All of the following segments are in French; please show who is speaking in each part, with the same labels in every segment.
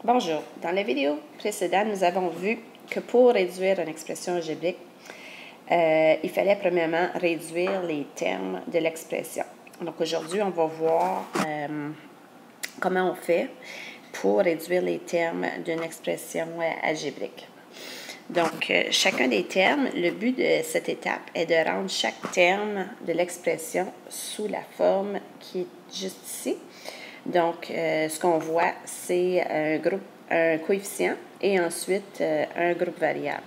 Speaker 1: Bonjour. Dans la vidéo précédente, nous avons vu que pour réduire une expression algébrique, il fallait premièrement réduire les termes de l'expression. Donc aujourd'hui, on va voir comment on fait pour réduire les termes d'une expression algébrique. Donc, chacun des termes, le but de cette étape est de rendre chaque terme de l'expression sous la forme qui est juste ici. Donc, ce qu'on voit, c'est un coefficient et ensuite un groupe variable.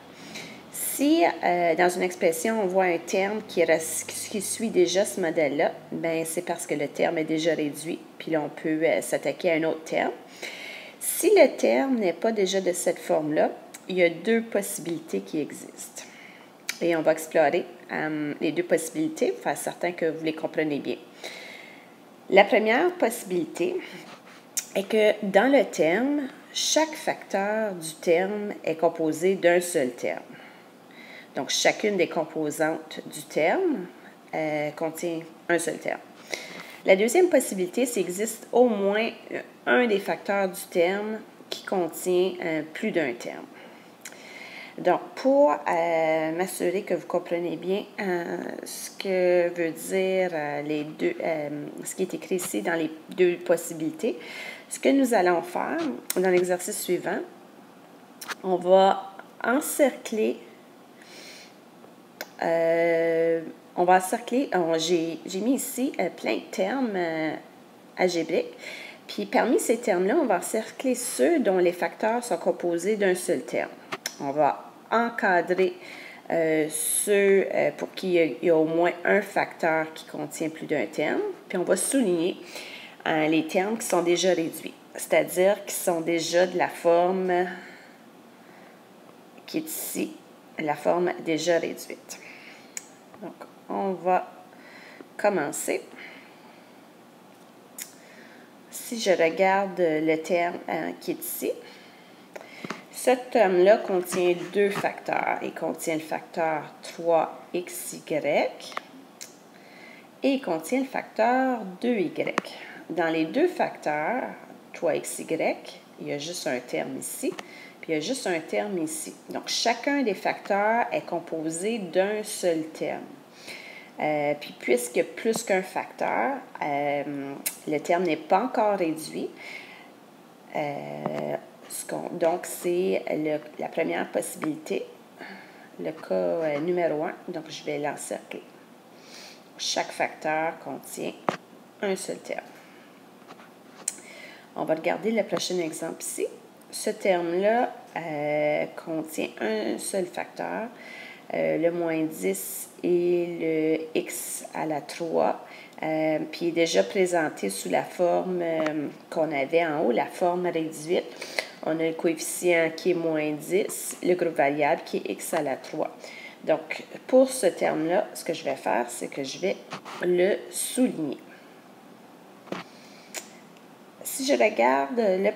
Speaker 1: Si dans une expression, on voit un terme qui suit déjà ce modèle-là, bien, c'est parce que le terme est déjà réduit, puis là, on peut s'attaquer à un autre terme. Si le terme n'est pas déjà de cette forme-là, il y a deux possibilités qui existent. Et on va explorer les deux possibilités pour faire certain que vous les comprenez bien. La première possibilité est que dans le terme, chaque facteur du terme est composé d'un seul terme. Donc, chacune des composantes du terme contient un seul terme. La deuxième possibilité, c'est qu'il existe au moins un des facteurs du terme qui contient plus d'un terme. Donc, pour m'assurer que vous comprenez bien ce que veut dire ce qui est écrit ici dans les deux possibilités, ce que nous allons faire dans l'exercice suivant, on va encercler, j'ai mis ici plein de termes algébriques, puis parmi ces termes-là, on va encercler ceux dont les facteurs sont composés d'un seul terme. On va encadrer ceux pour qui il y a au moins un facteur qui contient plus d'un terme, puis on va souligner les termes qui sont déjà réduits, c'est-à-dire qui sont déjà de la forme qui est ici, la forme déjà réduite. Donc, on va commencer. Si je regarde le terme qui est ici, ce terme-là contient deux facteurs. Il contient le facteur 3xy et il contient le facteur 2y. Dans les deux facteurs, 3xy, il y a juste un terme ici, puis il y a juste un terme ici. Donc, chacun des facteurs est composé d'un seul terme. Puis, puisqu'il y a plus qu'un facteur, le terme n'est pas encore réduit. Donc, c'est la première possibilité, le cas numéro 1. Donc, je vais l'encercler. Chaque facteur contient un seul terme. On va regarder le prochain exemple ici. Ce terme-là contient un seul facteur, le moins 10 et le x à la 3, puis il est déjà présenté sous la forme qu'on avait en haut, la forme réduite. On a le coefficient qui est moins 10, le groupe variable qui est x à la 3. Donc, pour ce terme-là, ce que je vais faire, c'est que je vais le souligner. Si je regarde le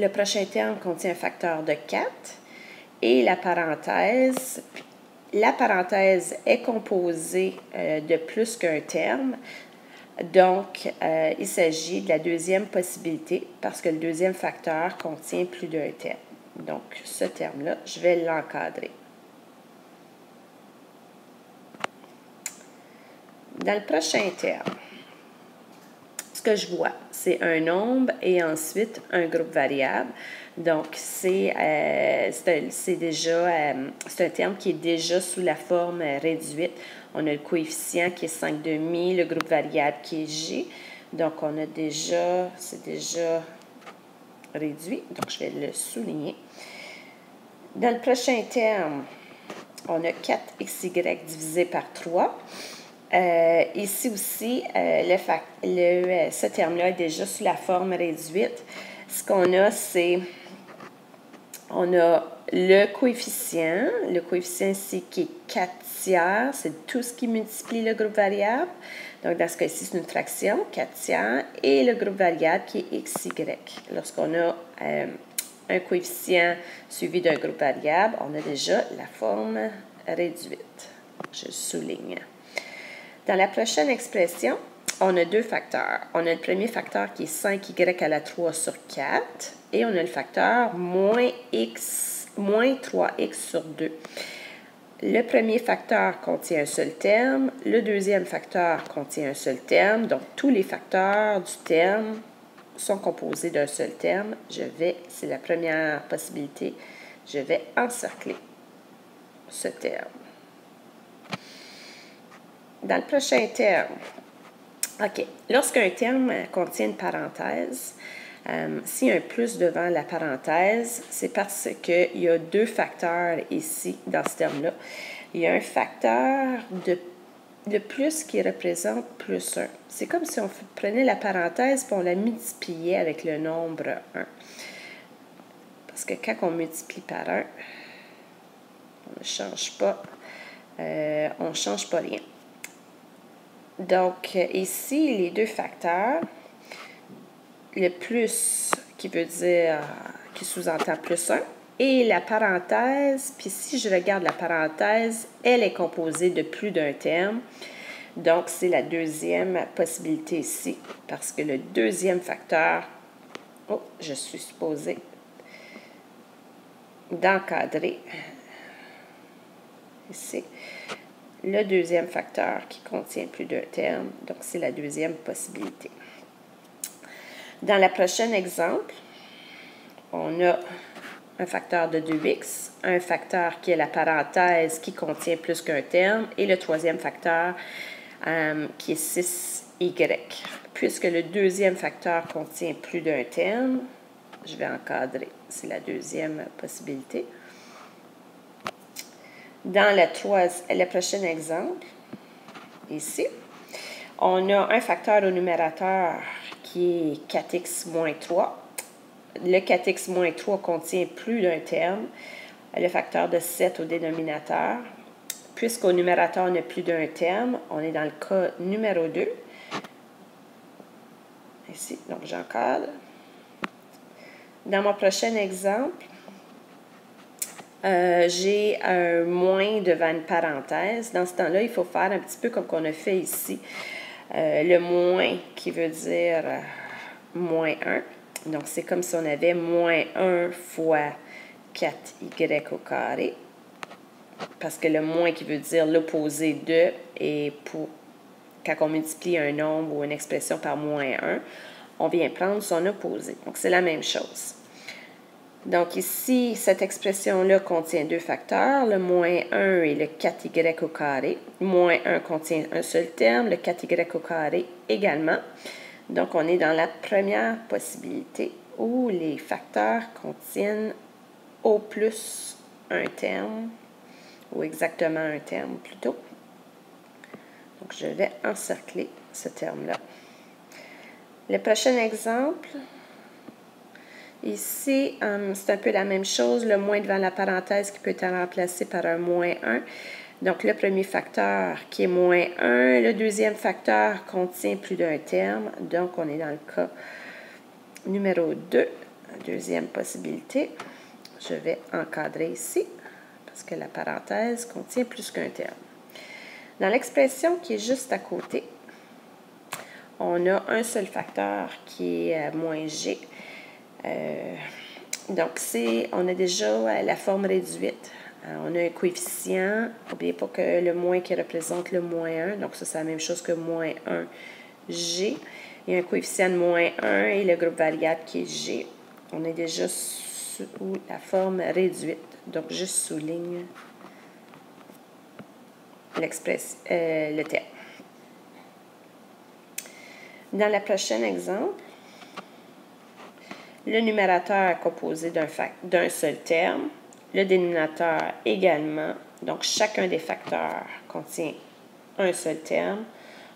Speaker 1: prochain terme contient un facteur de 4 et la parenthèse est composée de plus qu'un terme. Donc, il s'agit de la deuxième possibilité parce que le deuxième facteur contient plus d'un terme. Donc, ce terme-là, je vais l'encadrer. Dans le prochain terme, ce que je vois, c'est un nombre et ensuite un groupe variable. Donc, c'est un terme qui est déjà sous la forme réduite. On a le coefficient qui est 5/2, le groupe variable qui est G. Donc, c'est déjà réduit. Donc, je vais le souligner. Dans le prochain terme, on a 4xy divisé par 3. Ici aussi, ce terme-là est déjà sous la forme réduite. Ce qu'on a, c'est, on a le coefficient ici qui est 4 tiers, c'est tout ce qui multiplie le groupe variable. Donc, dans ce cas-ci, c'est une fraction, 4 tiers, et le groupe variable qui est xy. Lorsqu'on a un coefficient suivi d'un groupe variable, on a déjà la forme réduite. Je souligne. Dans la prochaine expression, on a deux facteurs. On a le premier facteur qui est 5y à la 3 sur 4 et on a le facteur moins 3x sur 2. Le premier facteur contient un seul terme, le deuxième facteur contient un seul terme, donc tous les facteurs du terme sont composés d'un seul terme. C'est la première possibilité, je vais encercler ce terme. Dans le prochain terme, OK, lorsqu'un terme contient une parenthèse, s'il y a un plus devant la parenthèse, c'est parce qu'il y a deux facteurs ici, dans ce terme-là. Il y a un facteur de plus qui représente plus 1. C'est comme si on prenait la parenthèse et on la multipliait avec le nombre 1. Parce que quand on multiplie par 1, on ne change pas, on ne change pas rien. Donc, ici, les deux facteurs, le plus qui veut dire, qui sous-entend plus 1, et la parenthèse, puis si je regarde la parenthèse, elle est composée de plus d'un terme. Donc, c'est la deuxième possibilité ici, parce que le deuxième facteur, je suis supposée d'encadrer ici. Le deuxième facteur qui contient plus d'un terme, donc c'est la deuxième possibilité. Dans le prochain exemple, on a un facteur de 2x, un facteur qui est la parenthèse qui contient plus qu'un terme, et le troisième facteur qui est 6y. Puisque le deuxième facteur contient plus d'un terme, je vais encadrer, c'est la deuxième possibilité. Dans le prochain exemple, ici, on a un facteur au numérateur qui est 4x moins 3. Le 4x moins 3 contient plus d'un terme. Le facteur de 7 au dénominateur. Puisqu'au numérateur, on n'a plus d'un terme, on est dans le cas numéro 2. Ici, donc j'encadre. Dans mon prochain exemple, j'ai un moins devant une parenthèse. Dans ce temps-là, il faut faire un petit peu comme qu'on a fait ici. Le moins qui veut dire moins 1. Donc, c'est comme si on avait moins 1 fois 4y au carré. Parce que le moins qui veut dire l'opposé de, et quand on multiplie un nombre ou une expression par moins 1, on vient prendre son opposé. Donc, c'est la même chose. Donc, ici, cette expression-là contient deux facteurs, le moins 1 et le 4y au carré. Moins 1 contient un seul terme, le 4y au carré également. Donc, on est dans la première possibilité où les facteurs contiennent au plus un terme, ou exactement un terme plutôt. Donc, je vais encercler ce terme-là. Le prochain exemple, ici, c'est un peu la même chose, le moins devant la parenthèse qui peut être remplacé par un moins 1. Donc, le premier facteur qui est moins 1, le deuxième facteur contient plus d'un terme. Donc, on est dans le cas numéro 2, deuxième possibilité. Je vais encadrer ici, parce que la parenthèse contient plus qu'un terme. Dans l'expression qui est juste à côté, on a un seul facteur qui est moins g. Donc, on a déjà la forme réduite. On a un coefficient. N'oubliez pas que le moins qui représente le moins 1. Donc, ça, c'est la même chose que moins 1, g. Il y a un coefficient de moins 1 et le groupe variable qui est g. On est déjà sous la réduite. Donc, je souligne le terme. Dans le prochain exemple, le numérateur est composé d'un seul terme, le dénominateur également. Donc, chacun des facteurs contient un seul terme.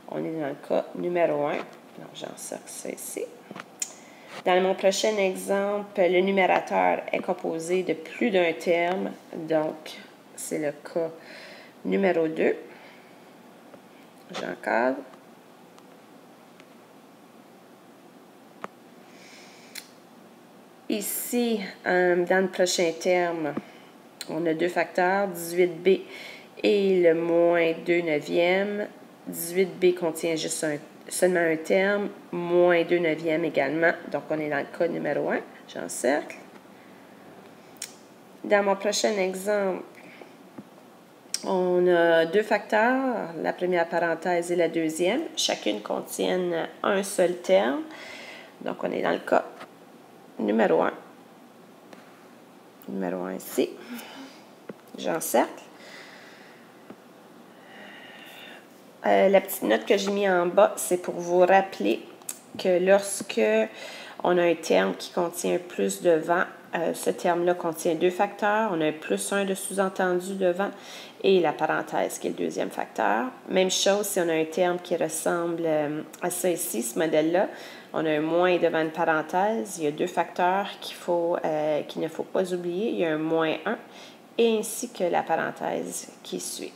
Speaker 1: On est dans le cas numéro 1. Donc, j'encercle ça ici. Dans mon prochain exemple, le numérateur est composé de plus d'un terme. Donc, c'est le cas numéro 2. J'encadre. Ici, dans le prochain terme, on a deux facteurs, 18b et le moins 2 neuvième. 18b contient juste seulement un terme, moins 2 neuvièmes également. Donc, on est dans le cas numéro 1. J'encercle. Dans mon prochain exemple, on a deux facteurs, la première parenthèse et la deuxième. Chacune contiennent un seul terme. Donc, on est dans le cas numéro 1. Numéro 1 ici. J'encercle. La petite note que j'ai mise en bas, c'est pour vous rappeler que lorsque on a un terme qui contient plus de vent, ce terme-là contient deux facteurs. On a un plus 1 de sous-entendu devant et la parenthèse qui est le deuxième facteur. Même chose si on a un terme qui ressemble à ça ici, ce modèle-là. On a un moins devant une parenthèse. Il y a deux facteurs qu'il ne faut pas oublier. Il y a un moins 1 et ainsi que la parenthèse qui suit.